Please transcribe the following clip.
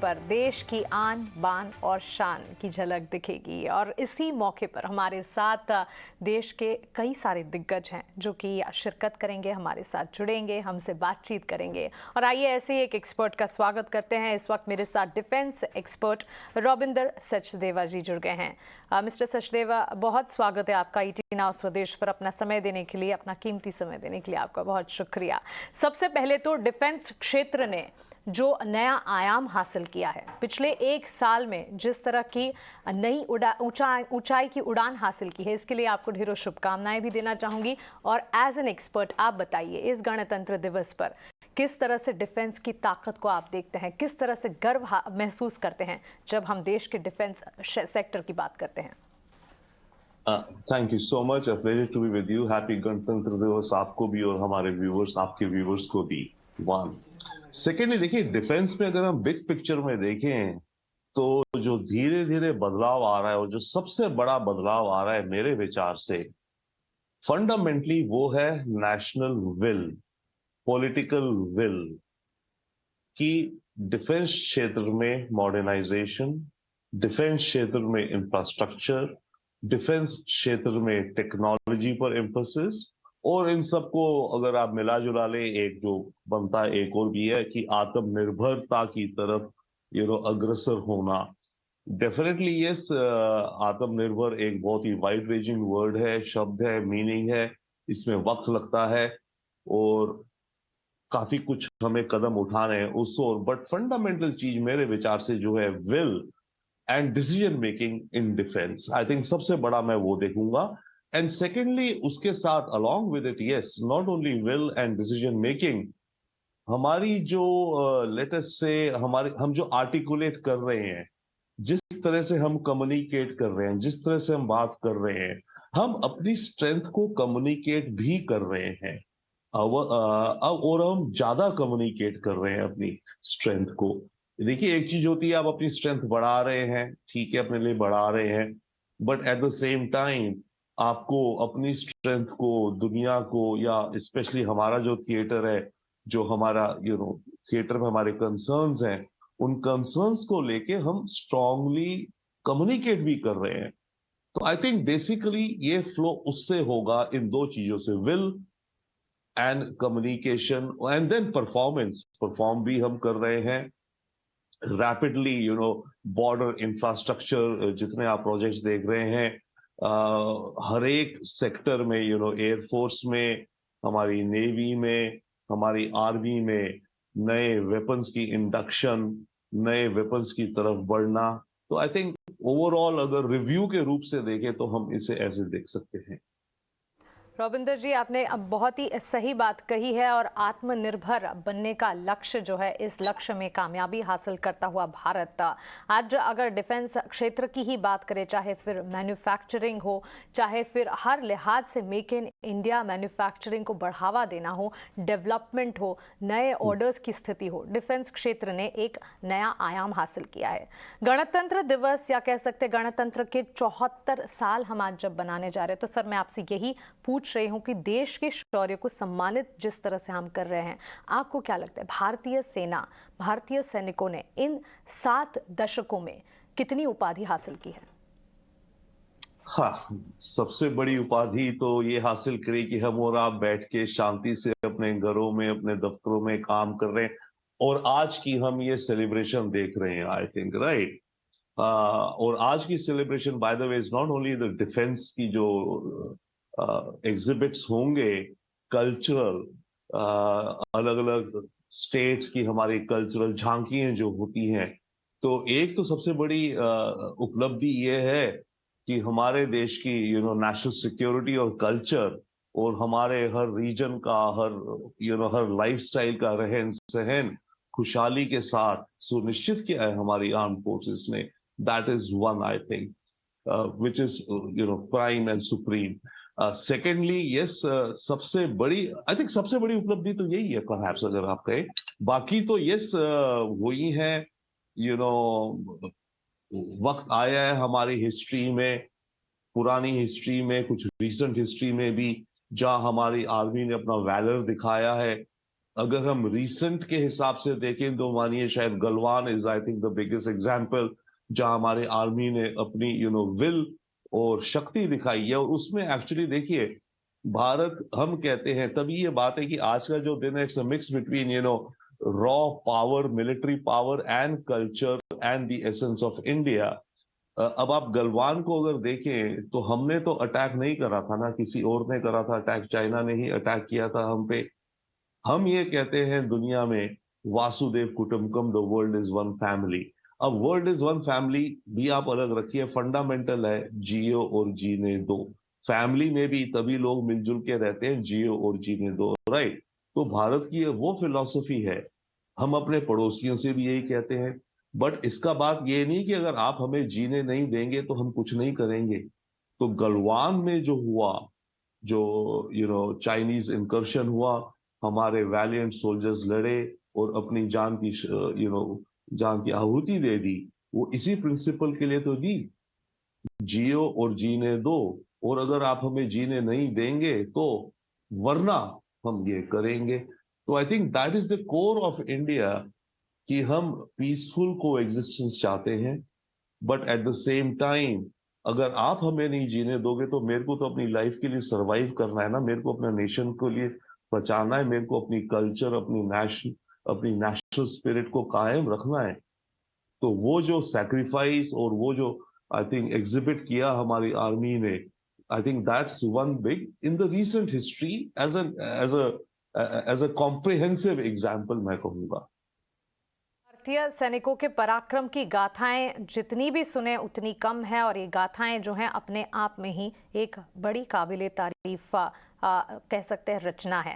पर देश की आन बान और शान की झलक दिखेगी। और इसी मौके पर हमारे साथ देश के कई सारे दिग्गज हैं जो कि शिरकत करेंगे, हमारे साथ जुड़ेंगे, हमसे बातचीत करेंगे। और आइए ऐसे ही एक एक्सपर्ट का स्वागत करते हैं। इस वक्त मेरे साथ डिफेंस एक्सपर्ट रॉबिंदर सचदेवा जी जुड़ गए हैं। मिस्टर सचदेवा, बहुत स्वागत है आपका ईटी नाउ स्वदेश पर। अपना समय देने के लिए, अपना कीमती समय देने के लिए आपका बहुत शुक्रिया। सबसे पहले तो डिफेंस क्षेत्र ने जो नया आयाम हासिल किया है, पिछले एक साल में जिस तरह की नई ऊंचाई की उड़ान हासिल की है, इसके लिए आपको ढेरों शुभकामनाएं भी देना चाहूंगी। और एज एन एक्सपर्ट आप बताइए, इस गणतंत्र दिवस पर किस तरह से डिफेंस की ताकत को आप देखते हैं, किस तरह से गर्व महसूस करते हैं जब हम देश के डिफेंस सेक्टर की बात करते हैं। Thank you so much, a pleasure to be with you. Happy गणतंत्र दिवस आपको भी और हमारे व्यूवर्स, आपके व्यूवर्स को भी। वन सेकेंडली, देखिए डिफेंस में अगर हम बिग पिक्चर में देखें तो जो धीरे धीरे बदलाव आ रहा है और जो सबसे बड़ा बदलाव आ रहा है मेरे विचार से, फंडामेंटली वो है नेशनल विल, पॉलिटिकल विल कि डिफेंस क्षेत्र में मॉडर्नाइजेशन, डिफेंस क्षेत्र में इंफ्रास्ट्रक्चर, डिफेंस क्षेत्र में टेक्नोलॉजी पर एम्फोसिस, और इन सबको अगर आप मिला जुला ले, एक जो बनता है एक और भी है कि आत्मनिर्भरता की तरफ अग्रसर होना। डेफिनेटली यस, आत्मनिर्भर एक बहुत ही वाइड रेंजिंग वर्ड है, शब्द है, मीनिंग है, इसमें वक्त लगता है और काफी कुछ हमें कदम उठाने हैं उस ओर। बट फंडामेंटल चीज मेरे विचार से जो है will and decision making in defence, I think सबसे बड़ा मैं वो देखूंगा। एंड सेकेंडली उसके साथ along with it, yes, not only will and decision making, हमारी जो लेट अस से हमारे हम जो आर्टिकुलेट कर रहे हैं, जिस तरह से हम कम्युनिकेट कर रहे हैं, जिस तरह से हम बात कर रहे हैं, हम अपनी स्ट्रेंथ को कम्युनिकेट भी कर रहे हैं। अब और हम ज्यादा कम्युनिकेट कर रहे हैं अपनी स्ट्रेंथ को। देखिए एक चीज होती है, आप अपनी स्ट्रेंथ बढ़ा रहे हैं, ठीक है, अपने लिए बढ़ा रहे हैं, but at the same time आपको अपनी स्ट्रेंथ को दुनिया को, या स्पेशली हमारा जो थिएटर है, जो हमारा थिएटर में हमारे कंसर्न्स हैं, उन कंसर्न्स को लेके हम स्ट्रांगली कम्युनिकेट भी कर रहे हैं। तो आई थिंक बेसिकली ये फ्लो उससे होगा, इन दो चीजों से, will and communication, and then performance. Perform भी हम कर रहे हैं रैपिडली, बॉर्डर इंफ्रास्ट्रक्चर, जितने आप प्रोजेक्ट्स देख रहे हैं, हर एक सेक्टर में, एयरफोर्स में, हमारी नेवी में, हमारी आर्मी में नए वेपन्स की इंडक्शन, नए वेपन्स की तरफ बढ़ना। तो आई थिंक ओवरऑल अगर रिव्यू के रूप से देखें तो हम इसे ऐसे देख सकते हैं। रॉबिंदर जी, आपने अब बहुत ही सही बात कही है। और आत्मनिर्भर बनने का लक्ष्य जो है, इस लक्ष्य में कामयाबी हासिल करता हुआ भारत आज अगर डिफेंस क्षेत्र की ही बात करें, चाहे फिर मैन्युफैक्चरिंग हो, चाहे फिर हर लिहाज से मेक इन इंडिया मैन्युफैक्चरिंग को बढ़ावा देना हो, डेवलपमेंट हो, नए ऑर्डर्स की स्थिति हो, डिफेंस क्षेत्र ने एक नया आयाम हासिल किया है। गणतंत्र दिवस, या कह सकते गणतंत्र के 74 साल हम आज जब बनाने जा रहे हैं, तो सर मैं आपसे यही पूछ रही हूं कि देश के शौर्य को सम्मानित जिस तरह से हम कर रहे हैं, आपको क्या लगता है भारतीय सेना, भारतीय सैनिकों ने इन 7 दशकों में कितनी उपाधि हासिल की है? हाँ, सबसे बड़ी उपाधि तो ये हासिल करी कि हम और आप बैठ के शांति से अपने घरों में, अपने दफ्तरों में काम कर रहे हैं, और आज की हम ये सेलिब्रेशन देख रहे हैं, आई थिंक, राइट। और आज की celebration by the way is not only the defence की जो एग्जिबिट्स होंगे, कल्चरल, अलग अलग स्टेट्स की हमारी कल्चरल झांकियां जो होती हैं, तो एक तो सबसे बड़ी उपलब्धि ये है कि हमारे देश की नेशनल सिक्योरिटी और कल्चर, और हमारे हर रीजन का, हर लाइफस्टाइल का रहन सहन खुशहाली के साथ सुनिश्चित किया है हमारी आर्म फोर्सेस ने। That is one, I think, which is prime and supreme. Secondly, yes, सबसे बड़ी, आई थिंक सबसे बड़ी उपलब्धि तो यही है परहैप्स, अगर आप कहें। बाकी तो यस, वही है, यू नो वक्त आया है हमारी हिस्ट्री में, पुरानी हिस्ट्री में, कुछ रिसेंट हिस्ट्री में भी, जहां हमारी आर्मी ने अपना वैलर दिखाया है, अगर हम रिसेंट के हिसाब से देखें तो मानिए शायद Galwan is I think the biggest example, जहां हमारे आर्मी ने अपनी विल और शक्ति दिखाई है। और उसमें एक्चुअली देखिए, भारत हम कहते हैं, तभी ये बात है कि आज का जो दिन है it's a mix between raw power, military power and culture and the essence of India. अब आप गलवान को अगर देखें तो हमने तो अटैक नहीं करा था ना, किसी और ने करा था अटैक, चाइना ने ही अटैक किया था हम पे। हम ये कहते हैं दुनिया में वासुदेव कुटुंबकम, the world is one family. अब वर्ल्ड इज वन फैमिली भी आप अलग रखिए, फंडामेंटल है जियो और जीने दो। फैमिली में भी तभी लोग मिलजुल के रहते हैं, जियो और जीने दो, राइट। तो भारत की वो फिलॉसफी है। हम अपने पड़ोसियों से भी यही कहते हैं। बट इसका बात ये नहीं कि अगर आप हमें जीने नहीं देंगे तो हम कुछ नहीं करेंगे। तो गलवान में जो हुआ, जो चाइनीज इंकर्शन हुआ, हमारे वैलियंट सोल्जर्स लड़े और अपनी जान की जान की आहुति दे दी, वो इसी प्रिंसिपल के लिए तो दी, जियो और जीने दो। और अगर आप हमें जीने नहीं देंगे तो वरना हम ये करेंगे। तो I think that is the core of India, कि हम पीसफुल को एग्जिस्टेंस चाहते हैं। But at the same time अगर आप हमें नहीं जीने दोगे तो मेरे को तो अपनी लाइफ के लिए सरवाइव करना है ना, मेरे को अपने नेशन के लिए बचाना है, मेरे को अपनी कल्चर, अपनी नेशनल स्पिरिट को कायम रखना है। तो वो जो सैक्रिफाइस और वो जो आई थिंक एग्जिबिट किया हमारी आर्मी ने, I think that's one big in the recent history, as a comprehensive example मैं कहूंगा। भारतीय सैनिकों के पराक्रम की गाथाएं जितनी भी सुने उतनी कम है, और ये गाथाएं जो हैं अपने आप में ही एक बड़ी काबिले तारीफ कह सकते हैं रचना है।